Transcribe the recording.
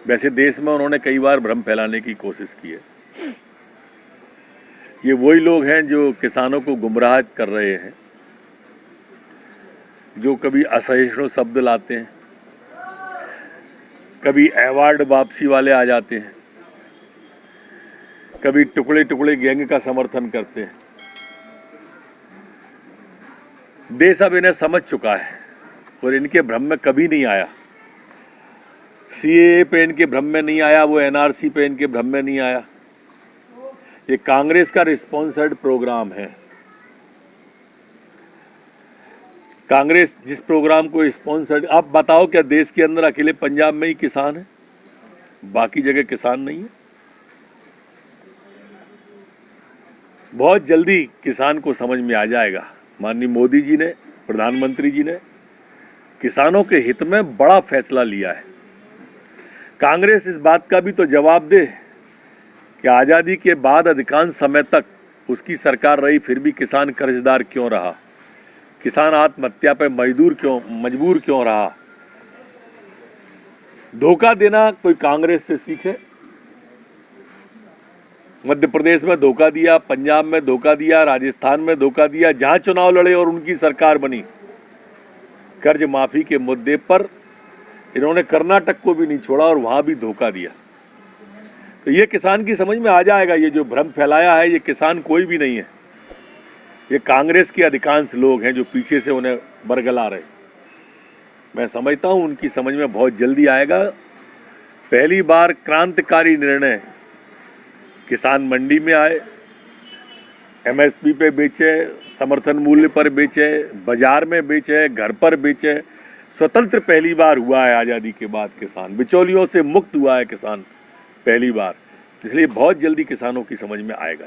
वैसे देश में उन्होंने कई बार भ्रम फैलाने की कोशिश की है। ये वही लोग हैं जो किसानों को गुमराह कर रहे हैं, जो कभी असहिष्णु शब्द लाते हैं, कभी अवार्ड वापसी वाले आ जाते हैं, कभी टुकड़े टुकड़े गैंग का समर्थन करते हैं। देश अब इन्हें समझ चुका है और इनके भ्रम में कभी नहीं आया। सीएए पे इनके भ्रम में नहीं आया, वो एनआरसी पे इनके भ्रम में नहीं आया। ये कांग्रेस का रिस्पॉन्सर्ड प्रोग्राम है। कांग्रेस जिस प्रोग्राम को स्पॉन्सर्ड, आप बताओ क्या देश के अंदर अकेले पंजाब में ही किसान है, बाकी जगह किसान नहीं है? बहुत जल्दी किसान को समझ में आ जाएगा। माननीय मोदी जी ने, प्रधानमंत्री जी ने किसानों के हित में बड़ा फैसला लिया है। कांग्रेस इस बात का भी तो जवाब दे कि आज़ादी के बाद अधिकांश समय तक उसकी सरकार रही, फिर भी किसान कर्जदार क्यों रहा, किसान आत्महत्या पर मजबूर क्यों रहा। धोखा देना कोई कांग्रेस से सीखे। मध्य प्रदेश में धोखा दिया, पंजाब में धोखा दिया, राजस्थान में धोखा दिया, जहां चुनाव लड़े और उनकी सरकार बनी। कर्ज माफी के मुद्दे पर इन्होंने कर्नाटक को भी नहीं छोड़ा और वहां भी धोखा दिया। तो ये किसान की समझ में आ जाएगा। ये जो भ्रम फैलाया है, ये किसान कोई भी नहीं है, ये कांग्रेस के अधिकांश लोग हैं जो पीछे से उन्हें बरगला रहे। मैं समझता हूं उनकी समझ में बहुत जल्दी आएगा। पहली बार क्रांतिकारी निर्णय, किसान मंडी में आए, एमएसपी पे बेचे, समर्थन मूल्य पर बेचे, बाजार में बेचे, घर पर बेचे। स्वतंत्र पहली बार हुआ है आज़ादी के बाद। किसान बिचौलियों से मुक्त हुआ है, किसान पहली बार। इसलिए बहुत जल्दी किसानों की समझ में आएगा।